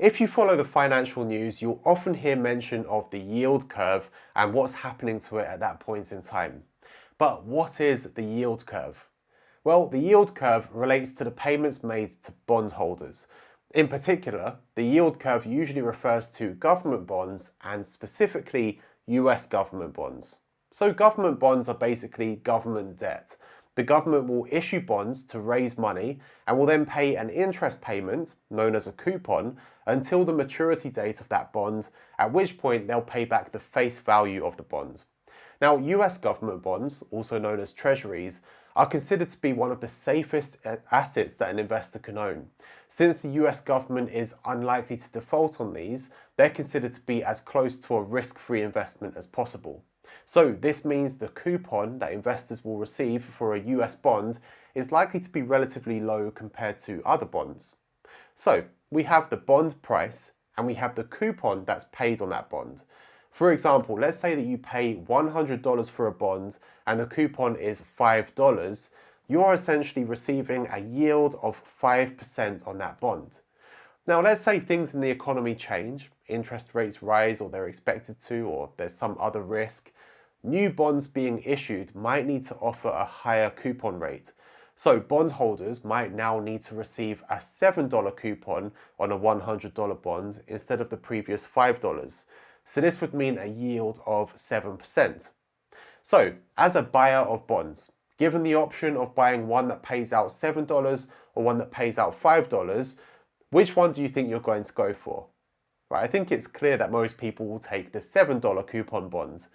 If you follow the financial news, you'll often hear mention of the yield curve and what's happening to it at that point in time. But what is the yield curve? Well, the yield curve relates to the payments made to bondholders. In particular, the yield curve usually refers to government bonds and specifically US government bonds. So government bonds are basically government debt. The government will issue bonds to raise money and will then pay an interest payment, known as a coupon, until the maturity date of that bond, at which point they'll pay back the face value of the bond. Now, US government bonds, also known as treasuries, are considered to be one of the safest assets that an investor can own. Since the US government is unlikely to default on these, they're considered to be as close to a risk-free investment as possible. So this means the coupon that investors will receive for a US bond is likely to be relatively low compared to other bonds. So we have the bond price and we have the coupon that's paid on that bond. For example, let's say that you pay $100 for a bond and the coupon is $5, you're essentially receiving a yield of 5% on that bond. Now let's say things in the economy change, interest rates rise or they're expected to, or there's some other risk. New bonds being issued might need to offer a higher coupon rate. So bondholders might now need to receive a $7 coupon on a $100 bond instead of the previous $5. So this would mean a yield of 7%. So as a buyer of bonds, given the option of buying one that pays out $7 or one that pays out $5, which one do you think you're going to go for? Right, I think it's clear that most people will take the $7 coupon bond.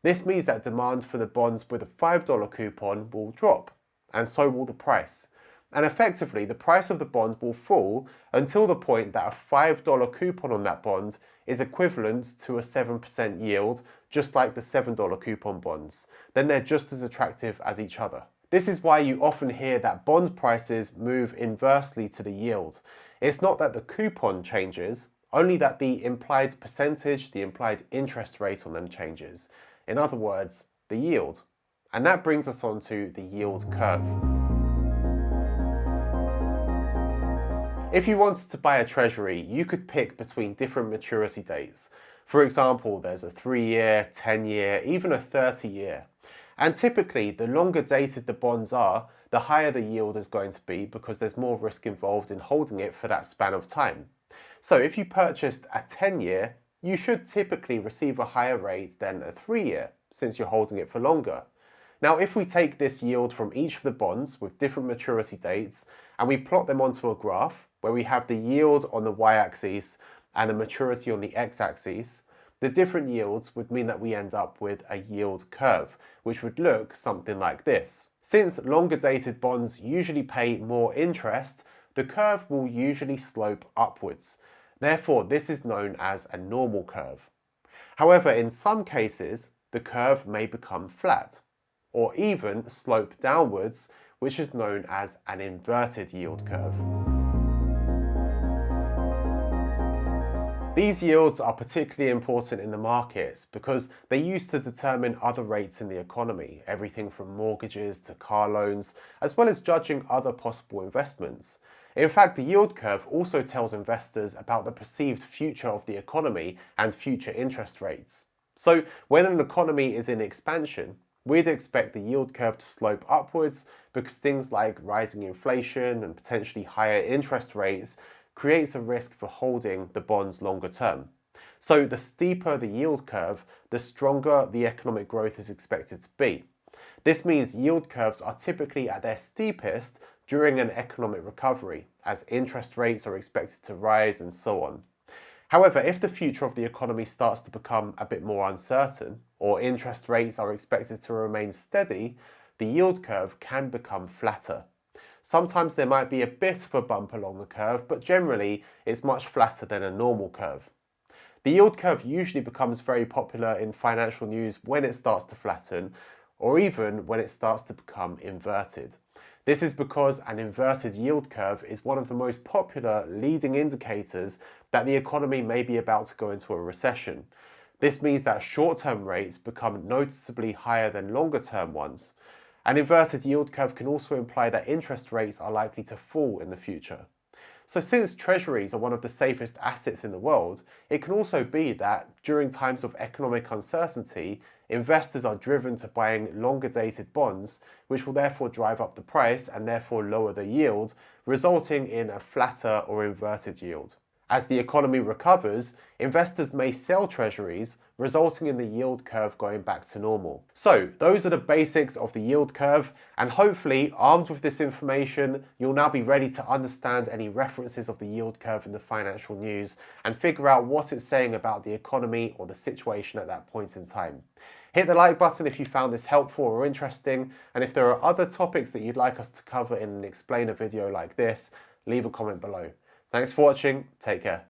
This means that demand for the bonds with a $5 coupon will drop, and so will the price. And effectively, the price of the bond will fall until the point that a $5 coupon on that bond is equivalent to a 7% yield, just like the $7 coupon bonds. Then they're just as attractive as each other. This is why you often hear that bond prices move inversely to the yield. It's not that the coupon changes, only that the implied percentage, the implied interest rate on them changes. In other words, the yield. And that brings us on to the yield curve. If you wanted to buy a treasury, you could pick between different maturity dates. For example, there's a 3-year, 10-year, even a 30-year. And typically, the longer dated the bonds are, the higher the yield is going to be because there's more risk involved in holding it for that span of time. So if you purchased a 10-year, you should typically receive a higher rate than a 3-year, since you're holding it for longer. Now, if we take this yield from each of the bonds with different maturity dates and we plot them onto a graph where we have the yield on the y-axis and the maturity on the x-axis, the different yields would mean that we end up with a yield curve, which would look something like this. Since longer dated bonds usually pay more interest, the curve will usually slope upwards. Therefore, this is known as a normal curve. However, in some cases, the curve may become flat, or even slope downwards, which is known as an inverted yield curve. These yields are particularly important in the markets because they're used to determine other rates in the economy, everything from mortgages to car loans, as well as judging other possible investments. In fact, the yield curve also tells investors about the perceived future of the economy and future interest rates. So when an economy is in expansion, we'd expect the yield curve to slope upwards because things like rising inflation and potentially higher interest rates creates a risk for holding the bonds longer term. So the steeper the yield curve, the stronger the economic growth is expected to be. This means yield curves are typically at their steepest during an economic recovery, as interest rates are expected to rise and so on. However, if the future of the economy starts to become a bit more uncertain, or interest rates are expected to remain steady, the yield curve can become flatter. Sometimes there might be a bit of a bump along the curve, but generally it's much flatter than a normal curve. The yield curve usually becomes very popular in financial news when it starts to flatten, or even when it starts to become inverted. This is because an inverted yield curve is one of the most popular leading indicators that the economy may be about to go into a recession. This means that short-term rates become noticeably higher than longer-term ones. An inverted yield curve can also imply that interest rates are likely to fall in the future. So since treasuries are one of the safest assets in the world, it can also be that during times of economic uncertainty, investors are driven to buying longer dated bonds, which will therefore drive up the price and therefore lower the yield, resulting in a flatter or inverted yield. As the economy recovers, investors may sell treasuries, resulting in the yield curve going back to normal. So those are the basics of the yield curve, and hopefully, armed with this information, you'll now be ready to understand any references of the yield curve in the financial news and figure out what it's saying about the economy or the situation at that point in time. Hit the like button if you found this helpful or interesting, and if there are other topics that you'd like us to cover in an explainer video like this, leave a comment below. Thanks for watching, take care.